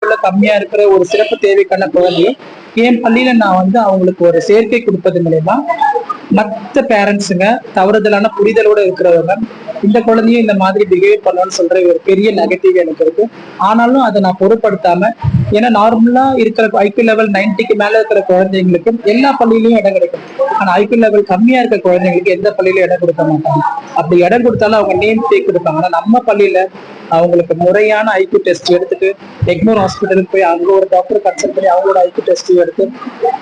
ஐக்கியூல கம்மியா இருக்கிற ஒரு சிறப்பு தேவைக்கான குழந்தையை என் பள்ளியில நான் வந்து அவங்களுக்கு ஒரு சேர்க்கை கொடுப்பது மூலயமா மற்ற பேரண்ட்ஸுங்க தவறுதலான புரிதலோட இருக்கிறவங்க இந்த குழந்தையும் இந்த மாதிரி பிஹேவ் பண்ணணும்னு சொல்ற ஒரு பெரிய நெகட்டிவ் எனக்கு இருக்கு. ஆனாலும் அதை நான் பொருட்படுத்தாம, ஏன்னா நார்மலா இருக்கிற ஐக்யூ லெவல் 90க்கு மேல இருக்கிற குழந்தைங்களுக்கு எல்லா பள்ளியிலயும் இடம் கிடைக்கும். ஆனா ஐக்யூ லெவல் கம்மியா இருக்கிற குழந்தைங்களுக்கு எந்த பள்ளியிலும் இடம் கொடுக்க மாட்டாங்க. அப்படி இடம் கொடுத்தாலும் அவங்க நேம் டேக் கொடுப்பாங்க. ஆனா நம்ம பள்ளியில அவங்களுக்கு முறையான ஐக்யூ டெஸ்ட் எடுத்துட்டு எக்மோர் ஹாஸ்பிட்டலுக்கு போய் அங்க ஒரு டாக்டர் கன்சல்ட் பண்ணி அவங்களோட ஐக்யூ டெஸ்ட் எடுத்து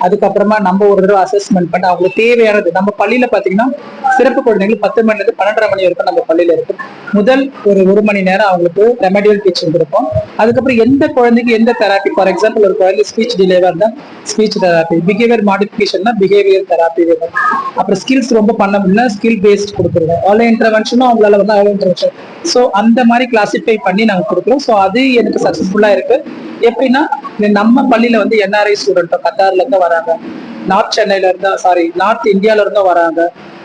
அதுக்கப்புறமா நம்ம ஒரு தடவை அசஸ்மெண்ட் பண்ணி அவங்களுக்கு தேவையானது நம்ம பள்ளியில பாத்தீங்கன்னா சிறப்பு குழந்தைங்களுக்கு 10 மணில இருந்து 12:30 மணி வரைக்கும் நம்ம பள்ளியில இருக்கு. முதல் ஒரு மணி நேரம் அவங்களுக்கு ரெமடியல் டீச்சிங் கொடுப்போம். அதுக்கப்புறம் எந்த குழந்தைக்கு எந்த தெராப்பி, ஃபார் எக்ஸாம்பிள் ஒரு குழந்தை ஸ்பீச் டிலேவா இருந்தா ஸ்பீச் தெராப்பி, பிஹேவியர் மாடிஃபிகேஷன்னா பிஹேவியர் தெராப்பி வேணும். அப்புறம் ஸ்கில்ஸ் ரொம்ப பண்ண முடியல ஸ்கில் பேஸ்ட் கொடுக்குறோம். ஆன்லைன் இன்டர்வென்ஷனும் அவங்களால வந்து ஆன்லைன் இன்டர்வென்ஷன். ஸோ அந்த மாதிரி கிளாசிஃபை பண்ணி நாங்கள் கொடுக்குறோம். ஸோ அது எனக்கு சக்சஸ்ஃபுல்லா இருக்கு. எப்படின்னா நம்ம பள்ளியில வந்து என்ஆர்ஐ ஸ்டூடெண்ட் கத்தார்ல இருந்து வராங்க, நார்த் சென்னையில இருந்தா நார்த் இந்தியால இருந்தும் வராங்க,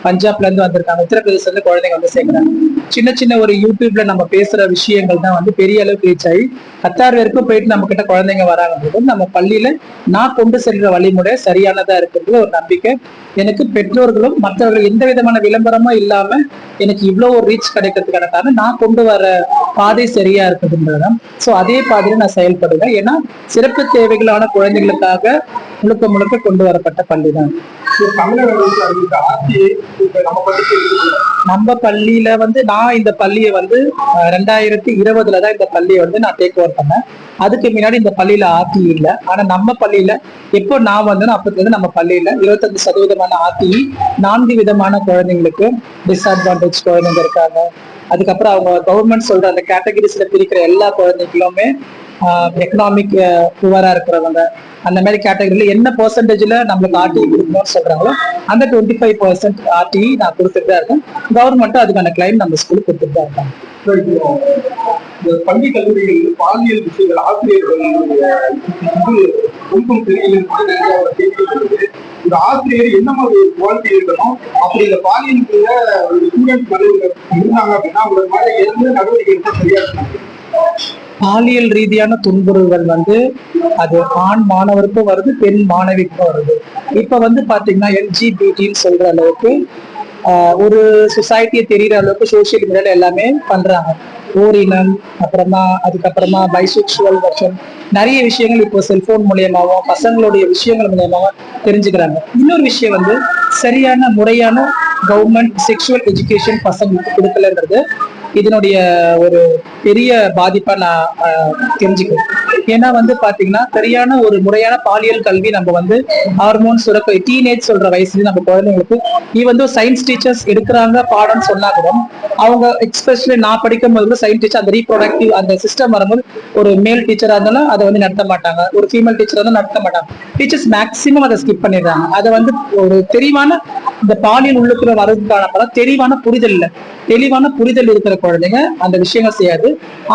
பஞ்சாப்ல இருந்து வந்திருக்காங்க, உத்தரப்பிரதேசல இருந்து குழந்தைங்க வந்து சேர்க்கிறாங்க. சின்ன சின்ன ஒரு யூடியூப்ல நம்ம பேசுற விஷயங்கள் தான் வந்து பெரிய அளவுக்கு ரீச் ஆகி கத்தார் வரைக்கும் போயிட்டு நம்ம கிட்ட குழந்தைங்க வராங்க. நம்ம பள்ளியில நான் கொண்டு செல்ற வழிமுறை சரியானதா இருக்குன்ற ஒரு நம்பிக்கை எனக்கு பெற்றோர்களும் மற்றவர்கள் எந்த விதமான விளம்பரமும் இல்லாம எனக்கு இவ்வளவு ஒரு ரீச் கிடைக்கிறதுக்கான காரணம் நான் கொண்டு வர பாதை சரியா இருக்குதுன்றதுதான். ஸோ அதே பாதையில நான் செயல்படுவேன். ஏன்னா சிறப்பு தேவைகளான குழந்தைகளுக்காக முழுக்க முழுக்க கொண்டு வரப்பட்ட பள்ளி தான். நம்ம பள்ளியில வந்து நான் இந்த பள்ளியை வந்து 2020 தான் இந்த பள்ளியை வந்து நான் டேக் ஓவர் பண்ணேன். அதுக்கு முன்னாடி இந்த பள்ளியில ஆர்டி இல்லை. ஆனா நம்ம பள்ளியில எப்போ நான் வந்தேனோ அப்பத்துல இருந்து நம்ம பள்ளியில 25% ஆர்டி, 4 விதமான குழந்தைங்களுக்கு டிஸ்அட்வான்டேஜ் குழந்தைங்க இருக்காங்க. அதுக்கப்புறம் அவங்க கவர்மெண்ட் சொல்ற அந்த கேட்டகரிஸ்ல பிரிக்கிற எல்லா குழந்தைகளுமே எக்கனாமிக் புவரா இருக்கிறவங்க அந்த மாதிரி கேட்டகரியில என்ன பெர்சன்டேஜ்ல நம்மளுக்கு ஆர்டி கொடுக்கணும்னு சொல்றாங்களோ அந்த 25% ஆர்டி நான் கொடுத்துட்டு தான் இருக்கேன். கவர்மெண்ட்டும் அதுக்கான கிளைம் நம்ம ஸ்கூலுக்கு கொடுத்துட்டு தான் இருக்காங்க. பள்ளி கல்லூரிகளில் பாலியல் விஷயங்கள் ஆசிரியர்கள் இந்த ஆசிரியர் என்ன மாதிரி குவாலிட்டி இருக்கணும், அப்படி இந்த பாலியல் ஸ்டூடெண்ட்ஸ் இருந்தாங்க அப்படின்னா அவங்க மாதிரி எந்த நடவடிக்கை எடுத்தா சரியா இருக்கும்? பாலியல் ரீதியான துன்புறுகள் வந்து அது ஆண் மாணவருக்கும் வருது, பெண் மாணவிக்கும் வருது. இப்ப வந்து பாத்தீங்கன்னா எல்ஜிபிடின்னு சொல்ற அளவுக்கு ஒரு சொசைட்டியை தெரியற அளவுக்கு சோசியல் மீடியால எல்லாமே பண்றாங்க. ஓரினம், அதுக்கப்புறமா பைசெக்சுவல் வெர்ஷன், நிறைய விஷயங்கள் இப்போ செல்போன் மூலியமாவும் பசங்களுடைய விஷயங்கள் மூலியமாவும் தெரிஞ்சுக்கிறாங்க. இன்னொரு விஷயம் வந்து சரியான முறையான கவர்மெண்ட் செக்ஷுவல் எஜுகேஷன் பசங்களுக்கு கொடுக்கலன்றது இதனுடைய ஒரு பெரிய பாதிப்பா நான் தெரிஞ்சுக்கிறேன். ஏன்னா வந்து பாத்தீங்கன்னா சரியான ஒரு முறையான பாலியல் கல்வி நம்ம வந்து ஹார்மோன் சுரக்க டீனேஜ் சொல்ற வயசுல நம்ம குழந்தைங்களுக்கு வந்து சயின்ஸ் டீச்சர்ஸ் எடுக்கிறாங்க பாடம் சொன்னா கூட அவங்க எக்ஸ்பெஷலி நான் படிக்கும் போது சயின்ஸ் டீச்சர் அந்த ரீப்ரொடக்டிவ் அந்த சிஸ்டம் வரும்போது ஒரு மேல் டீச்சரா இருந்தாலும் அதை வந்து நடத்த மாட்டாங்க, ஒரு ஃபீமேல் டீச்சரா இருந்தாலும் நடத்த மாட்டாங்க. டீச்சர்ஸ் மேக்சிமம் அதை ஸ்கிப் பண்ணிடுறாங்க. அதை வந்து ஒரு தெளிவான இந்த பாலியல் உள்ளுக்குள்ள வர்றதுக்கான தெளிவான புரிதல் இருக்கிற குழந்தைங்க அந்த விஷயங்கள் செய்யாது.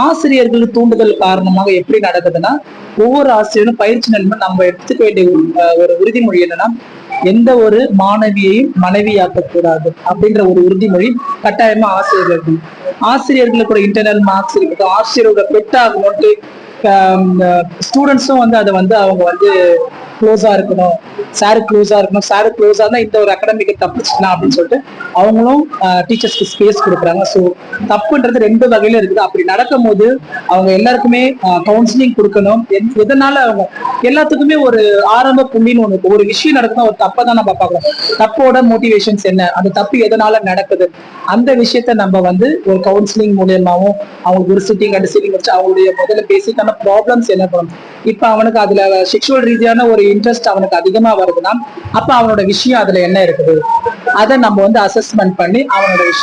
ஆசிரியர்கள் தூண்டுதல் காரணமாக எப்படி நடக்குதுன்னா ஒவ்வொரு ஆசிரியரும் பயிற்சி நிலைமை நம்ம எடுத்துக்க வேண்டிய ஒரு உறுதிமொழி என்னன்னா எந்த ஒரு மாணவியையும் மனைவியாக்க கூடாது அப்படின்ற ஒரு உறுதிமொழி கட்டாயமா ஆசிரியர்களுக்கு ஒரு இன்டர்னல் மார்க்ஸ் இருக்குது. ஆசிரியரோட பெட் ஆகணும்ட்டு ஸ்டூடெண்ட்ஸும் வந்து அதை வந்து அவங்க வந்து க்ளோஸா இருக்கணும், சாரு க்ளோஸா இருந்தா இந்த ஒரு அகாடமிக்கு தப்பிச்சுக்கலாம் அப்படின்னு சொல்லிட்டு அவங்களும் டீச்சர்ஸ்க்கு ஸ்பேஸ் கொடுக்குறாங்க. ஸோ தப்புன்றது 2 வகையில இருக்குது. அப்படி நடக்கும் போது அவங்க எல்லாருக்குமே கவுன்சிலிங் கொடுக்கணும். எதனால அவங்க எல்லாத்துக்குமே ஒரு ஆரம்ப புள்ளின்னு ஒண்ணு ஒரு விஷயம் நடக்குதுன்னா ஒரு தப்பை தான் நம்ம பார்க்கலாம். தப்போட மோட்டிவேஷன்ஸ் என்ன, அந்த தப்பு எதனால நடக்குது, அந்த விஷயத்த நம்ம வந்து ஒரு கவுன்சிலிங் மூலியமாவும் அவங்களுக்கு ஒரு சிட்டிங் வச்சு அவங்களுடைய முதல்ல பேசிக்கான ப்ராப்ளம்ஸ் என்ன பண்ணணும். இப்ப அவனுக்கு அதுல செக்ஷுவல் ரீதியான ஒரு இன்ட்ரெஸ்ட் அவனுக்கு அதிகமா வருதுன்னா அப்ப அவனோட விஷயம் அதுல என்ன இருக்குது அதை நம்ம வந்து அசஸ்மெண்ட் பண்ணி அவனோட விஷயம்